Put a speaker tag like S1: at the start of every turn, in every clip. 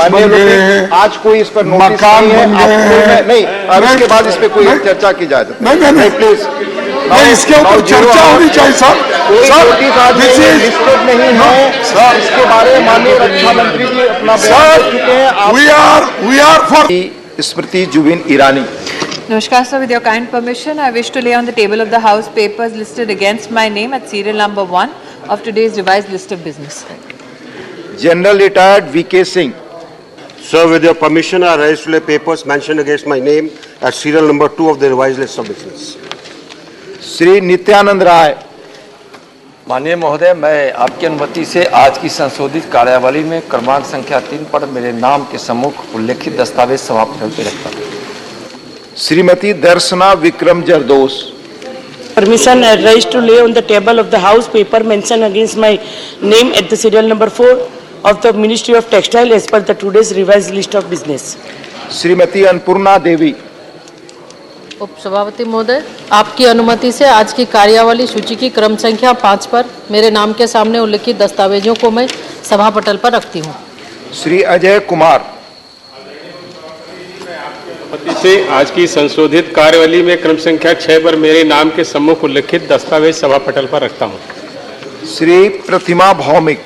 S1: बन गए,
S2: आज कोई इस पर नोटिस
S1: मकान
S2: नहीं है,
S1: बन गए।
S2: नहीं, अब इसके बाद इस पे कोई चर्चा की जाए
S1: नहीं,
S2: प्लीज
S1: नहीं, इसके ऊपर चर्चा होनी चाहिए सर।
S2: कोई
S1: सर,
S2: नोटिस आज
S1: this is-
S2: लिस्टेड नहीं है
S1: सर,
S2: इसके बारे में माननीय रक्षा मंत्री जी अपना बयान दे चुके हैं।
S1: we are for
S2: Smriti Zubin Irani.
S3: Namaskar sir, with your kind permission, I wish to lay on the table of the House papers listed against my name at serial number 1 of today's revised list of business.
S2: General retired V.K. Singh.
S4: Sir, with your permission, I raise to lay papers mentioned against my name at serial number 2 of the revised list of business.
S2: Shri Nityanand Rai.
S5: माननीय महोदय, मैं आपकी अनुमति से आज की संशोधित कार्यावली में क्रमांक संख्या 3 पर मेरे नाम के सम्मुख उल्लेखित दस्तावेज समाप्त करके रखता हूँ।
S2: श्रीमती दर्शना Vikram Jardosh.
S6: Permission I rise to lay on the table of the House paper mentioned against my name at the serial number 4 of the Ministry of Textile as per the today's revised list of business.
S2: Shrimati Annapurna देवी।
S7: उपसभापति महोदय, आपकी अनुमति से आज की कार्यावली सूची की क्रम संख्या 5 पर मेरे नाम के सामने उल्लिखित दस्तावेजों को मैं सभा पटल पर रखती हूँ।
S2: श्री अजय कुमार।
S8: से आज की संशोधित कार्यवली में क्रम संख्या 6 पर मेरे नाम के सम्मुख उल्लिखित दस्तावेज सभा पटल पर रखता हूँ।
S2: श्री प्रतिमा भौमिक।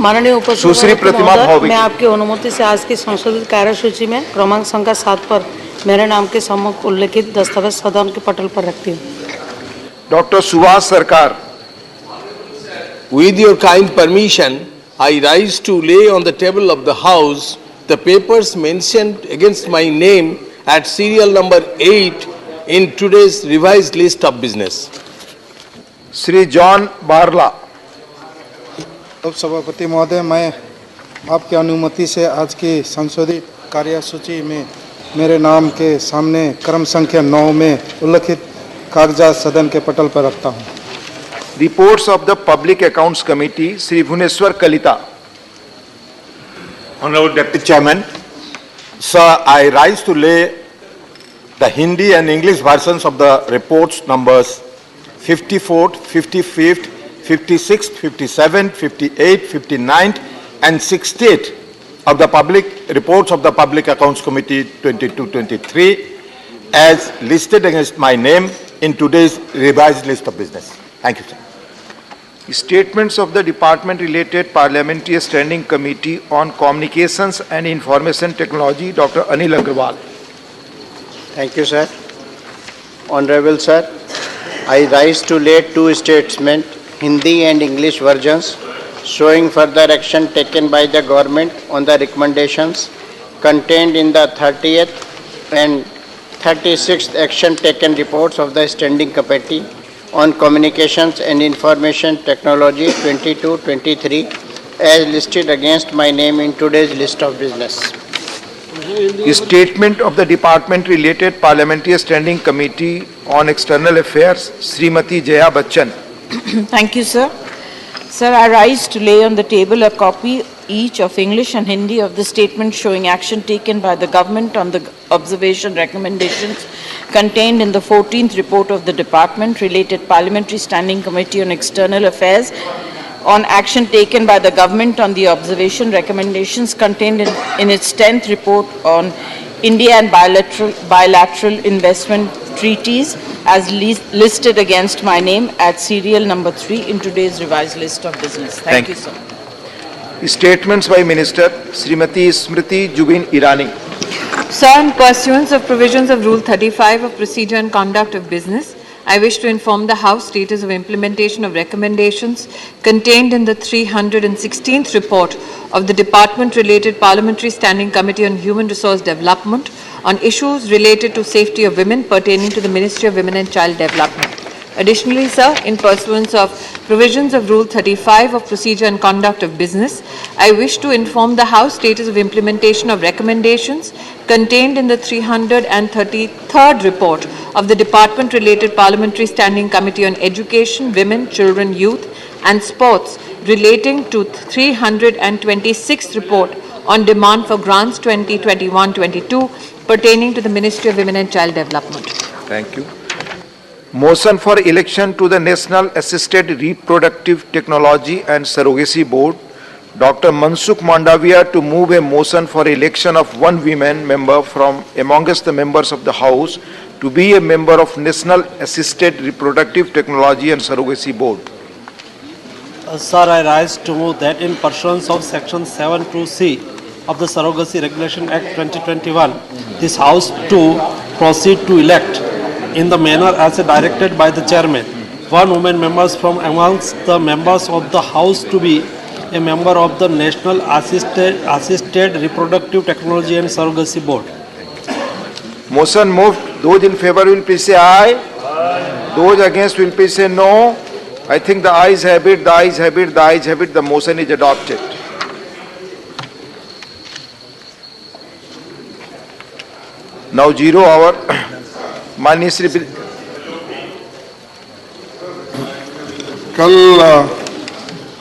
S6: माननीय
S2: सुश्री प्रतिमा भौमिक।
S6: मैं आपकी अनुमति से आज की संशोधित कार्यसूची में क्रमांक संख्या 7 पर मेरे नाम के सम्मुख उल्लिखित दस्तावेज सदन के पटल पर रखती हूँ।
S2: डॉक्टर सुभाष सरकार।
S9: With your kind permission, I rise to lay on the table of the House the papers mentioned against my name at serial number 8 in today's revised list of business.
S2: Shri John Barla.
S10: उपसभापति महोदय, मैं आपकी अनुमति से आज की संशोधित कार्यसूची में मेरे नाम के सामने क्रम संख्या 9 में उल्लिखित कागजात सदन के पटल पर रखता हूँ।
S2: Reports of the public accounts committee. Shri Bhubaneswar Kalita.
S4: Honorable Deputy Chairman, sir, I rise to lay the Hindi and English versions of the reports numbers 54th, 55th, 56th, 57th, 58th, 59th and 68th of the public reports of the Public Accounts Committee 22-23 as listed against my name in today's revised list of business. Thank you, sir.
S2: Statements of the Department Related Parliamentary Standing Committee on Communications and Information Technology, Dr. Anil Agrawal.
S11: Thank you, sir. Honorable sir, I rise to lay two statements, Hindi and English versions, showing further action taken by the government on the recommendations contained in the 30th and 36th action taken reports of the Standing Committee on Communications and Information Technology 22-23 as listed against my name in today's list of business.
S2: Statement of the Department Related Parliamentary Standing Committee on External Affairs, Srimati Jaya Bachchan.
S6: Thank you, sir. Sir, I rise to lay on the table a copy each of English and Hindi of the statement showing action taken by the government on the observation recommendations contained in the 14th report of the Department Related Parliamentary Standing Committee on External Affairs on action taken by the government on the observation recommendations contained in its 10th report on India and bilateral investment treaties as listed against my name at serial number 3 in today's revised list of business. Thank you, sir.
S2: Statements by Minister, Srimati Smriti Jubin Irani.
S3: Sir, in pursuance of provisions of Rule 35 of Procedure and Conduct of Business, I wish to inform the House status of implementation of recommendations contained in the 316th report of the Department-related Parliamentary Standing Committee on Human Resource Development on issues related to safety of women pertaining to the Ministry of Women and Child Development. Additionally, sir, in pursuance of provisions of Rule 35 of Procedure and Conduct of Business, I wish to inform the House status of implementation of recommendations contained in the 333rd report of the Department-related Parliamentary Standing Committee on Education, Women, Children, Youth and Sports relating to 326th report on demand for grants 2021-22 pertaining to the Ministry of Women and Child Development.
S2: Thank you. Motion for election to the National Assisted Reproductive Technology and Surrogacy Board, Dr. Mansukh Mandavia to move a motion for election of one woman member from amongst the members of the House to be a member of National Assisted Reproductive Technology and Surrogacy Board.
S12: Sir, I rise to move that in pursuance of Section 72C of the Surrogacy Regulation Act 2021, this House to proceed to elect in the manner as directed by the Chairman, one woman members from amongst the members of the House to be a member of the National Assisted Reproductive Technology and Surrogacy Board.
S2: Motion moved. Those in favor will please say aye. Those against will please say no. I think the ayes have it, the ayes have it, the ayes have it. The motion is adopted. Now 0 hour. माननीय श्री
S1: कल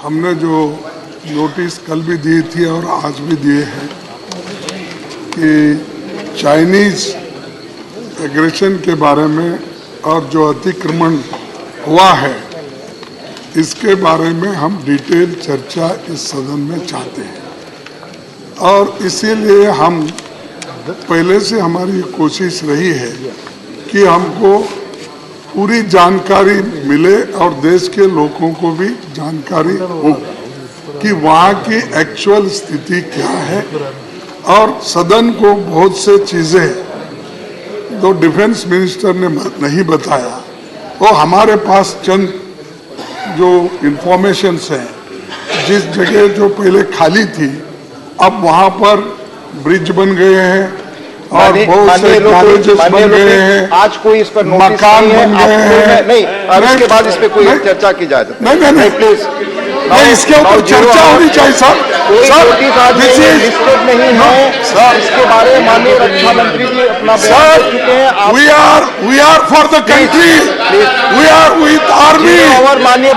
S1: हमने जो notice कल भी दी थी और आज भी दिए हैं कि चाइनीज एग्रेशन के बारे में और जो अतिक्रमण हुआ है इसके बारे में हम डिटेल चर्चा इस सदन में चाहते हैं और इसीलिए हम पहले से हमारी कोशिश रही है कि हमको पूरी जानकारी मिले और देश के लोगों को भी जानकारी हो कि वहाँ की एक्चुअल स्थिति क्या है और सदन को बहुत से चीज़ें जो डिफेंस मिनिस्टर ने नहीं बताया वो हमारे पास चंद जो इंफॉर्मेशंस हैं जिस जगह जो पहले खाली थी अब वहाँ पर ब्रिज बन गए हैं और बहुत से कॉलेजेस बन गए हैं,
S2: आज कोई इस पर
S1: मकान बन गए हैं।
S2: नहीं, अब इसके बाद इस पे कोई चर्चा की जाए
S1: नहीं
S2: प्लीज
S1: नहीं, इसके ऊपर चर्चा होनी चाहिए सर।
S2: दिस इज लिस्टेड नहीं है सर, इसके बारे में माननीय रक्षा मंत्री जी अपना बयान दे चुके हैं।
S1: We are for the country, we are with army.
S2: और माननीय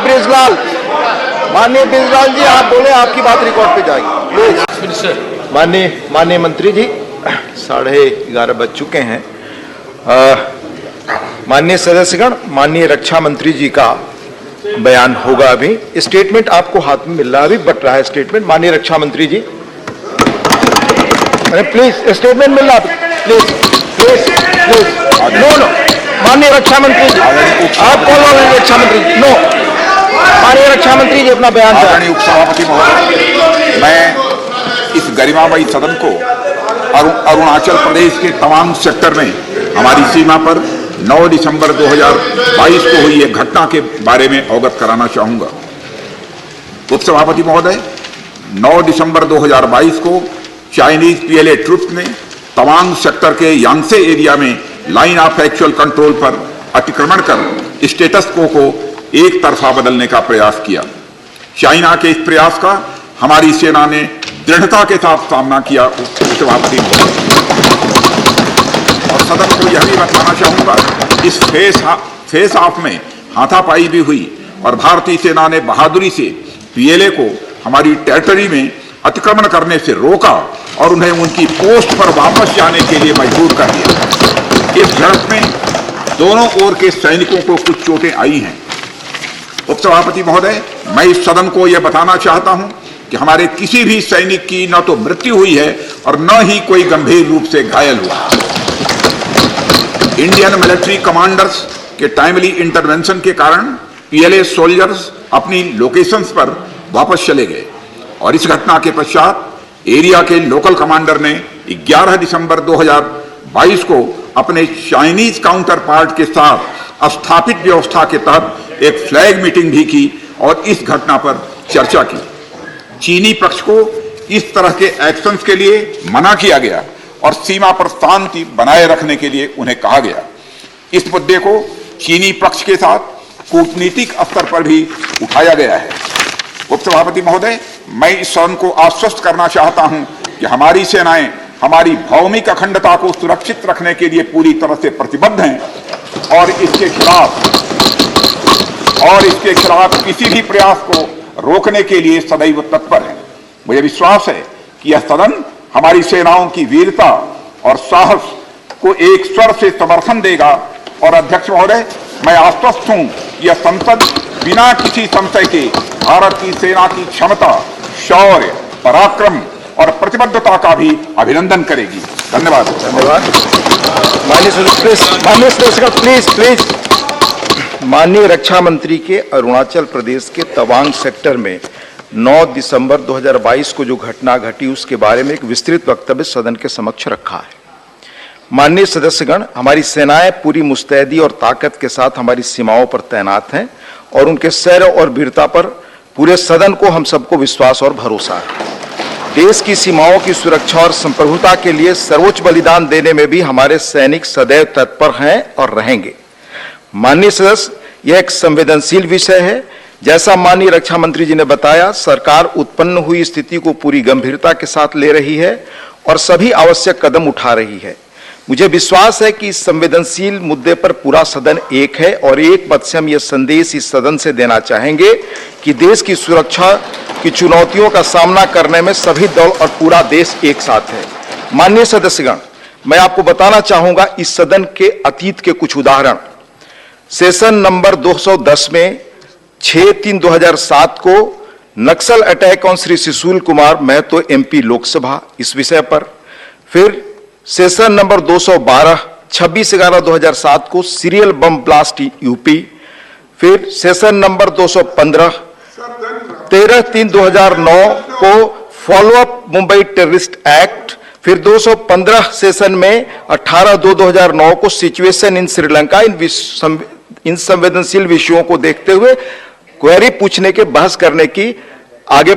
S2: ब्रिजलाल जी आप बोले, आपकी बात रिकॉर्ड पे जाएगी प्लीज। माननीय मंत्री जी 11:30 बज चुके हैं। माननीय सदस्यगण, माननीय रक्षा मंत्री जी का बयान होगा। अभी स्टेटमेंट आपको हाथ में मिल रहा है, अभी बट रहा है स्टेटमेंट। माननीय रक्षा मंत्री जी, अरे प्लीज स्टेटमेंट मिल रहा है, प्लीज नो माननीय रक्षा मंत्री जी आप कॉल वाले रक्षा मंत्री जी नो। माननीय रक्षा मंत्री जी अपना बयान।
S13: आदरणीय उपसभापति महोदय, मैं इस गरिमामयी सदन को अरुणाचल प्रदेश के तवांग सेक्टर में हमारी सीमा पर 9 दिसंबर 2022 को हुई एक घटना के बारे में अवगत कराना चाहूंगा। उपसभापति महोदय, 9 दिसंबर 2022 को चाइनीज पीएलए ट्रुप्स ने तवांग सेक्टर के यांगसे एरिया में लाइन ऑफ एक्चुअल कंट्रोल पर अतिक्रमण कर स्टेटस को एक तरफा बदलने का प्रयास किया। चाइना के इस प्रयास का हमारी सेना ने दृढ़ता के साथ सामना किया। उपसभापति और सदन को यह भी बताना चाहूंगा, इस फेस ऑफ में हाथापाई भी हुई और भारतीय सेना ने बहादुरी से पीएलए को हमारी टेरिटरी में अतिक्रमण करने से रोका और उन्हें उनकी पोस्ट पर वापस जाने के लिए मजबूर कर दिया। इस झड़प में दोनों ओर के सैनिकों को कुछ चोटें आई हैं। उपसभापति महोदय, मैं इस सदन को यह बताना चाहता हूं कि हमारे किसी भी सैनिक की न तो मृत्यु हुई है और न ही कोई गंभीर रूप से घायल हुआ। इंडियन मिलिट्री कमांडर्स के टाइमली इंटरवेंशन के कारण पीएलए सोल्जर्स अपनी लोकेशंस पर वापस चले गए और इस घटना के पश्चात एरिया के लोकल कमांडर ने 11 दिसंबर 2022 को अपने चाइनीज काउंटर पार्ट के साथ स्थापित व्यवस्था के तहत एक फ्लैग मीटिंग भी की और इस घटना पर चर्चा की। चीनी पक्ष को इस तरह के एक्शंस के लिए मना किया गया और सीमा पर शांति बनाए रखने के लिए उन्हें कहा गया। इस मुद्दे को चीनी पक्ष के साथ कूटनीतिक स्तर पर भी उठाया गया है। उपसभापति महोदय, मैं इस सदन को आश्वस्त करना चाहता हूं कि हमारी सेनाएं हमारी भौमिक अखंडता को सुरक्षित रखने के लिए पूरी तरह से प्रतिबद्ध हैं और इसके खिलाफ किसी भी प्रयास को रोकने के लिए सदैव तत्पर है। मुझे विश्वास है कि यह सदन हमारी सेनाओं की वीरता और साहस को एक स्वर से समर्थन देगा और अध्यक्ष महोदय, मैं आश्वस्त हूं कि यह संसद बिना किसी संशय के भारत की सेना की क्षमता, शौर्य, पराक्रम और प्रतिबद्धता का भी अभिनंदन करेगी। धन्यवाद।
S2: माननीय रक्षा मंत्री के अरुणाचल प्रदेश के तवांग सेक्टर में 9 दिसंबर 2022 को जो घटना घटी उसके बारे में एक विस्तृत वक्तव्य सदन के समक्ष रखा है। माननीय सदस्यगण, हमारी सेनाएं पूरी मुस्तैदी और ताकत के साथ हमारी सीमाओं पर तैनात हैं और उनके शौर्य और वीरता पर पूरे सदन को, हम सबको विश्वास और भरोसा है। देश की सीमाओं की सुरक्षा और संप्रभुता के लिए सर्वोच्च बलिदान देने में भी हमारे सैनिक सदैव तत्पर हैं और रहेंगे। माननीय सदस्य, यह एक संवेदनशील विषय है। जैसा माननीय रक्षा मंत्री जी ने बताया, सरकार उत्पन्न हुई स्थिति को पूरी गंभीरता के साथ ले रही है और सभी आवश्यक कदम उठा रही है। मुझे विश्वास है कि इस संवेदनशील मुद्दे पर पूरा सदन एक है और एक पद से हम यह संदेश इस सदन से देना चाहेंगे कि देश की सुरक्षा की चुनौतियों का सामना करने में सभी दल और पूरा देश एक साथ है। माननीय सदस्यगण, मैं आपको बताना चाहूंगा इस सदन के अतीत के कुछ उदाहरण। सेशन नंबर 210 में 6/3/2007 को Naxal attack on Shri Sushil Kumar Mahato MP Lok Sabha, इस विषय पर। फिर सेशन नंबर 212 26/11/2007 को सीरियल बम ब्लास्ट यूपी। फिर सेशन नंबर 215 13/3/2009 को फॉलोअप मुंबई टेररिस्ट एक्ट। फिर 215 सेशन में 18/2/2009 को सिचुएशन इन श्रीलंका। इन संवेदनशील विषयों को देखते हुए क्वेरी पूछने के, बहस करने की आगे